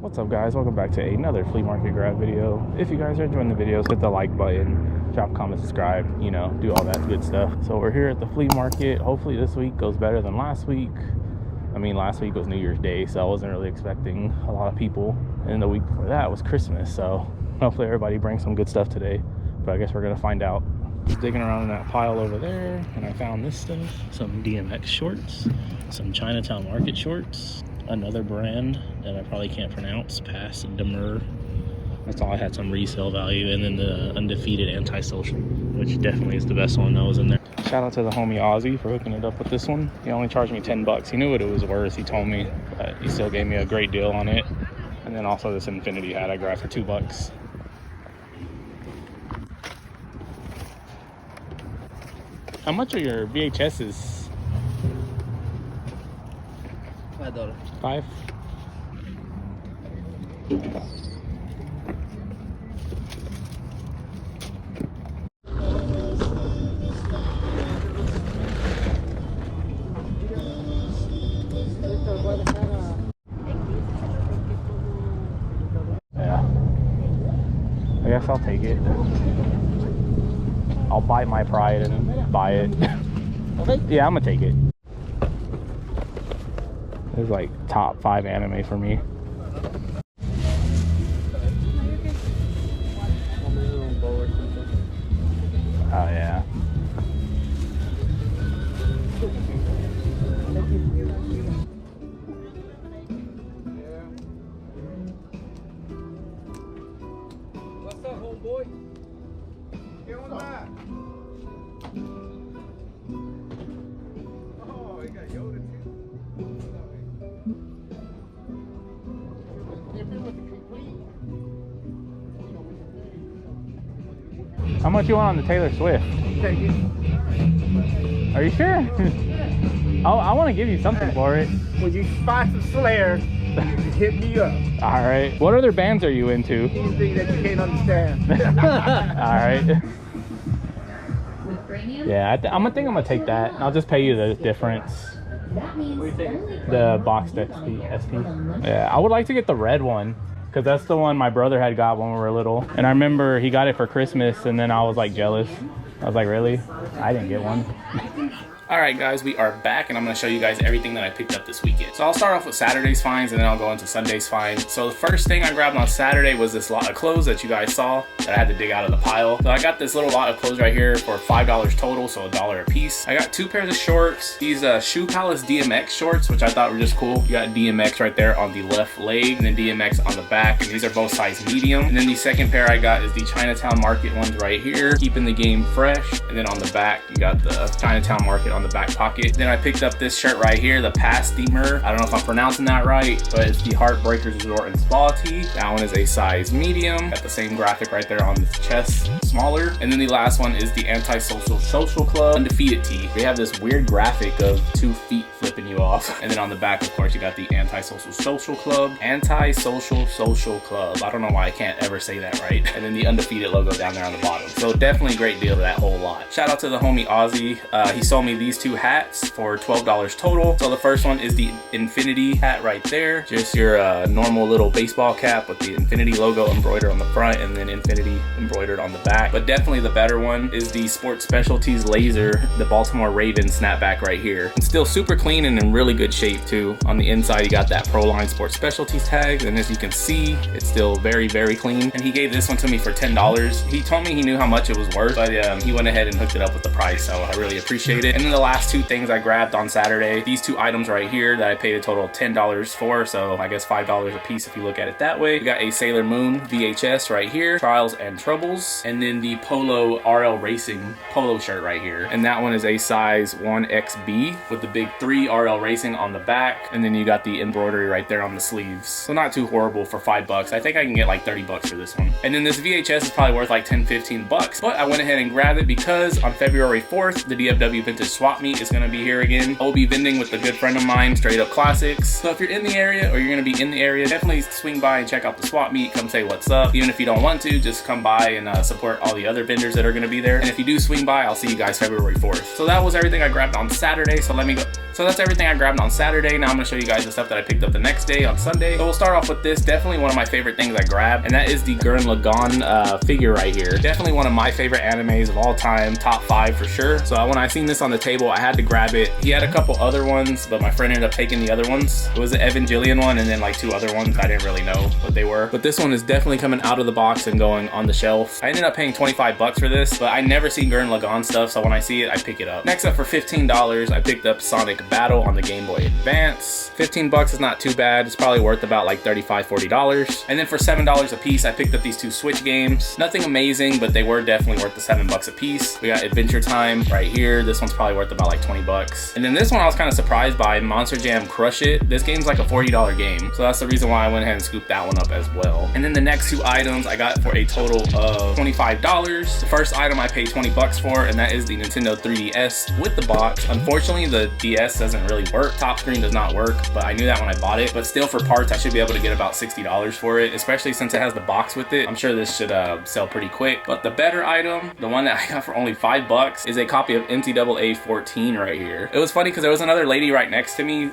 What's up, guys? Welcome back to another flea market grab video. If you guys are enjoying the videos, hit the like button, drop a comment, subscribe, you know, do all that good stuff. So we're here at the flea market. Hopefully this week goes better than last week. I mean, last week was New Year's Day, so I wasn't really expecting a lot of people, and the week before that was Christmas, so hopefully everybody brings some good stuff today, but I guess we're gonna find out. Digging around in that pile over there, and I found this stuff: some DMX shorts, some Chinatown Market shorts, another brand that I probably can't pronounce, Pass Demur. That's all I had, some resale value, and then the Undefeated Antisocial, which definitely is the best one that was in there. Shout out to the homie Ozzy for hooking it up with this one. He only charged me 10 bucks. He knew what it was worth, he told me, but he still gave me a great deal on it. And then also this Infinity hat I grabbed for 2 bucks. How much are your VHSs? $5. 5? Yeah. I guess I'll take it. I'll bite my pride and buy it. Okay. Yeah, I'm gonna take it. It's like top 5 anime for me. Oh yeah. What's up, homeboy? Get on that. Oh, you got Yoda too. How much you want on the Taylor Swift? Take it. Are you sure? I want to give you something for it. When you spot the Slayer, you can hit me up. All right. What other bands are you into? Anything that you can't understand. All right. Yeah, I'm gonna take that. I'll just pay you the difference. The boxed SP. Yeah, I would like to get the red one, because that's the one my brother had got when we were little. And I remember he got it for Christmas, and then I was like jealous. I was like, really? I didn't get one. All right, guys, we are back, and I'm gonna show you guys everything that I picked up this weekend. So I'll start off with Saturday's finds, and then I'll go into Sunday's finds. So the first thing I grabbed on Saturday was this lot of clothes that you guys saw that I had to dig out of the pile. So I got this little lot of clothes right here for $5 total, so $1 a piece. I got 2 pairs of shorts, these Shoe Palace DMX shorts, which I thought were just cool. You got DMX right there on the left leg, and then DMX on the back, and these are both size medium. And then the second pair I got is the Chinatown Market ones right here, keeping the game fresh. And then on the back, you got the Chinatown Market on the back pocket. Then I picked up this shirt right here, the Pass Demur. I don't know if I'm pronouncing that right, but it's the Heartbreakers Resort and Spa tee. That one is a size medium. Got the same graphic right there on the chest, smaller. And then the last one is the Antisocial Social Club Undefeated tee. They have this weird graphic of 2 feet flipping you off. And then on the back, of course, you got the Antisocial Social Club. Antisocial Social Club. I don't know why I can't ever say that right. And then the Undefeated logo down there on the bottom. So definitely a great deal for that whole lot. Shout out to the homie Ozzy. He sold me these 2 hats for $12 total. So the first one is the Infinity hat right there. Just your normal little baseball cap with the Infinity logo embroidered on the front, and then Infinity embroidered on the back. But definitely the better one is the Sports Specialties Laser, the Baltimore Ravens snapback right here. It's still super clean and in really good shape too. On the inside, you got that Proline Sports Specialties tag, and as you can see, it's still very, very clean. And he gave this one to me for $10. He told me he knew how much it was worth, but he went ahead and hooked it up with the price, so I really appreciate it. And then the last 2 things I grabbed on Saturday, these 2 items right here that I paid a total of $10 for, so I guess $5 a piece if you look at it that way. We got a Sailor Moon VHS right here, Trials and Troubles, and then the Polo RL Racing polo shirt right here. And that one is a size 1XB with the big 3 RL Racing on the back, and then you got the embroidery right there on the sleeves. So not too horrible for $5. I think I can get like 30 bucks for this one. And then this VHS is probably worth like 10-15 bucks, but I went ahead and grabbed it because on February 4th, the DFW Vintage Swap Meet is gonna be here again. I'll be vending with a good friend of mine, Straight Up Classics. So if you're in the area or you're gonna be in the area, definitely swing by and check out the swap meet. Come say what's up. Even if you don't want to, just come by and support all the other vendors that are gonna be there. And if you do swing by, I'll see you guys February 4th. So that was everything I grabbed on Saturday. So let me go So that's everything I grabbed on Saturday. Now I'm gonna show you guys the stuff that I picked up the next day on Sunday. So we'll start off with this, definitely one of my favorite things I grabbed, and that is the Gurren Lagann figure right here. Definitely one of my favorite animes of all time, top 5 for sure. So when I seen this on the table, I had to grab it. He had a couple other ones, but my friend ended up taking the other ones. It was the Evangelion one and then like 2 other ones. I didn't really know what they were, but this one is definitely coming out of the box and going on the shelf. I ended up paying 25 bucks for this, but I never seen Gurren Lagann stuff, so when I see it, I pick it up. Next up, for $15, I picked up Sonic Battle on the Game Boy Advance. 15 bucks is not too bad. It's probably worth about like $35–40. And then for $7 a piece, I picked up these 2 Switch games. Nothing amazing, but they were definitely worth the $7 a piece. We got Adventure Time right here. This one's probably worth about like 20 bucks. And then this one I was kind of surprised by, Monster Jam Crush It. This game's like a $40 game, so that's the reason why I went ahead and scooped that one up as well. And then the next 2 items I got for a total of $25. The first item I paid 20 bucks for, and that is the Nintendo 3DS with the box. Unfortunately, the DS doesn't really work. Top screen does not work, but I knew that when I bought it. But still, for parts, I should be able to get about $60 for it, especially since it has the box with it. I'm sure this should sell pretty quick. But the better item, the one that I got for only 5 bucks, is a copy of NCAA 14 right here. It was funny because there was another lady right next to me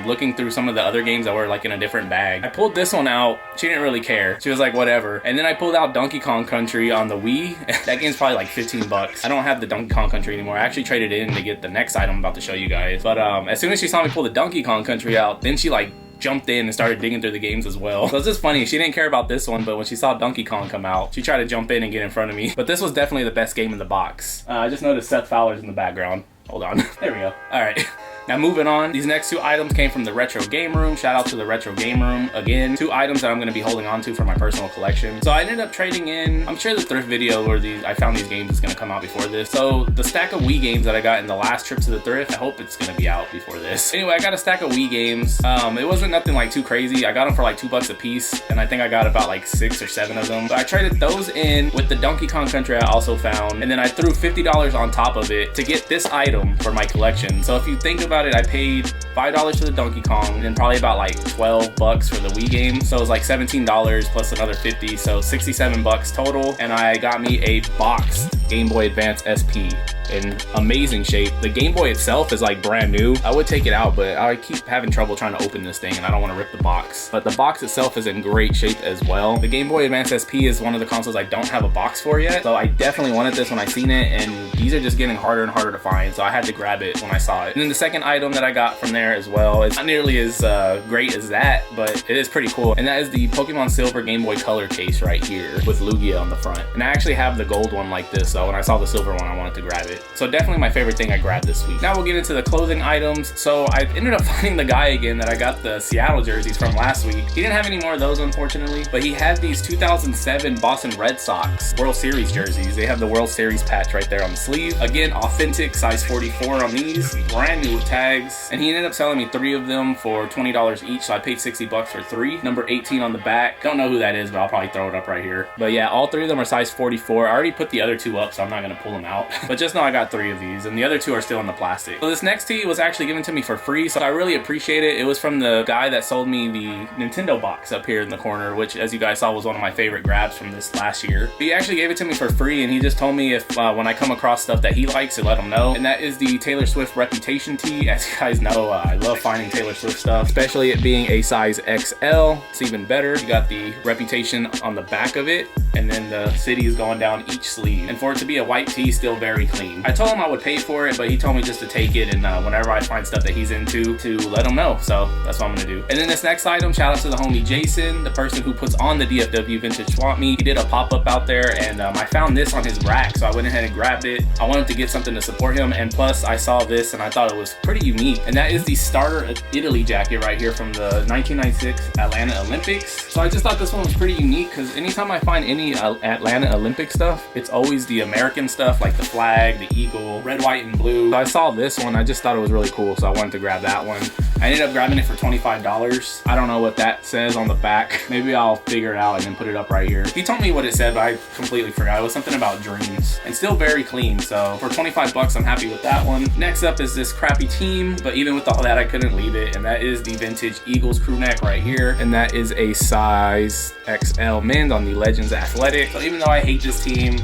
looking through some of the other games that were like in a different bag. I pulled this one out. She didn't really care. She was like, whatever. And then I pulled out Donkey Kong Country on the Wii. That game's probably like 15 bucks. I don't have the Donkey Kong Country anymore. I actually traded it in to get the next item I'm about to show you guys. But as soon as she saw me pull the Donkey Kong Country out, then she like jumped in and started digging through the games as well. So it's just funny, she didn't care about this one, but when she saw Donkey Kong come out, she tried to jump in and get in front of me. But this was definitely the best game in the box. I just noticed Seth Fowler's in the background. Hold on. There we go. All right. Now moving on, these next 2 items came from the Retro Game Room. Shout out to the Retro Game Room. Again, 2 items that I'm gonna be holding on to for my personal collection. So I ended up trading in, I'm sure the thrift video where I found these games is gonna come out before this. So the stack of Wii games that I got in the last trip to the thrift, I hope it's gonna be out before this. Anyway, I got a stack of Wii games. It wasn't nothing like too crazy. I got them for like $2 a piece, and I think I got about like 6 or 7 of them. But I traded those in with the Donkey Kong Country I also found, and then I threw $50 on top of it to get this item for my collection. So if you think about it, I paid $5 for the Donkey Kong, and then probably about like 12 bucks for the Wii game. So it was like $17 plus another 50, so 67 bucks total. And I got me a boxed Game Boy Advance SP in amazing shape. The Game Boy itself is like brand new. I would take it out, but I keep having trouble trying to open this thing, and I don't want to rip the box. But the box itself is in great shape as well. The Game Boy Advance SP is one of the consoles I don't have a box for yet, so I definitely wanted this when I seen it, and these are just getting harder and harder to find, so I had to grab it when I saw it. And then the second item that I got from there as well, it's not nearly as great as that, but it is pretty cool, and that is the Pokemon Silver Game Boy Color case right here with Lugia on the front. And I actually have the gold one like this, so when I saw the silver one, I wanted to grab it. So definitely my favorite thing I grabbed this week. Now we'll get into the clothing items. So I ended up finding the guy again that I got the Seattle jerseys from last week. He didn't have any more of those, unfortunately, but he had these 2007 Boston Red Sox World Series jerseys. They have the World Series patch right there on the sleeve. Again, authentic, size 44 on these, brand new with tags. And he ended up selling me 3 of them for $20 each, so I paid 60 bucks for 3. Number 18 on the back. Don't know who that is, but I'll probably throw it up right here. But yeah, all 3 of them are size 44. I already put the other 2 up, so I'm not gonna pull them out. But just know I got 3 of these, and the other 2 are still in the plastic. So this next tee was actually given to me for free, so I really appreciate it. It was from the guy that sold me the Nintendo box up here in the corner, which, as you guys saw, was one of my favorite grabs from this last year. He actually gave it to me for free, and he just told me if when I come across stuff that he likes, to let him know. And that is the Taylor Swift Reputation tee. As you guys know, I love finding Taylor Swift stuff, especially it being a size XL. It's even better. You got the Reputation on the back of it, and then the city is going down each sleeve. And for it to be a white tee, still very clean. I told him I would pay for it, but he told me just to take it, and whenever I find stuff that he's into, to let him know. So that's what I'm gonna do. And then this next item, shout out to the homie Jason, the person who puts on the DFW Vintage Swap Meet. He did a pop-up out there, and I found this on his rack, so I went ahead and grabbed it. I wanted to get something to support him, and plus I saw this and I thought it was pretty unique, and that is the starter Italy jacket right here from the 1996 Atlanta Olympics. So I just thought this one was pretty unique, because anytime I find any Atlanta Olympic stuff, it's always the American stuff, like the flag, the eagle, red, white, and blue. So I saw this one, I just thought it was really cool, so I wanted to grab that one. I ended up grabbing it for $25. I don't know what that says on the back. Maybe I'll figure it out and then put it up right here. He told me what it said, but I completely forgot. It was something about dreams, and still very clean. So for 25 bucks, I'm happy with that one. Next up is this crappy team, but even with all that, I couldn't leave it. And that is the vintage Eagles crew neck right here. And that is a size XL men's on the Legends Athletic. So even though I hate this team,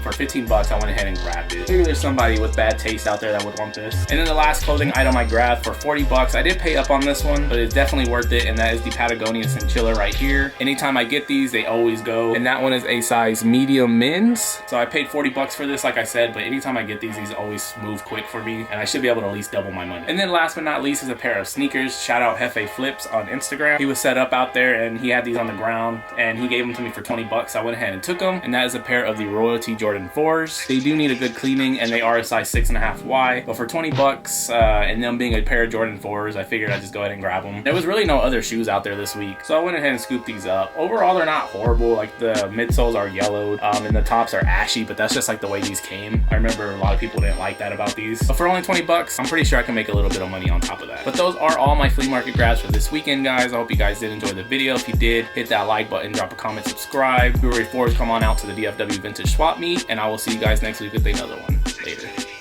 for 15 bucks, I went ahead and grabbed it. Maybe there's somebody with bad taste out there that would want this. And then the last clothing item I grabbed for 40 bucks. I did pay up on this one, but it's definitely worth it. And that is the Patagonia Chinchilla right here. Anytime I get these, they always go. And that one is a size medium men's. So I paid 40 bucks for this, like I said, but anytime I get these always move quick for me. And I should be able to at least double my money. And then last but not least is a pair of sneakers. Shout out Hefe Flips on Instagram. He was set up out there and he had these on the ground and he gave them to me for 20 bucks. I went ahead and took them. And that is a pair of the Royalty Jordan 4s. They do need a good cleaning and they are a size 6.5Y. But for 20 bucks and them being a pair of Jordan 4s, I figured I'd just go ahead and grab them. There was really no other shoes out there this week. So I went ahead and scooped these up. Overall, they're not horrible. Like the midsoles are yellowed and the tops are ashy, but that's just like the way these came. I remember a lot of people didn't like that about these. But for only 20 bucks, I'm pretty sure I can make a little bit of money on top of that. But those are all my flea market grabs for this weekend, guys. I hope you guys did enjoy the video. If you did, hit that like button, drop a comment, subscribe. February 4th, come on out to the DFW Vintage Swap Meet, and I will see you guys next week with another one. Later.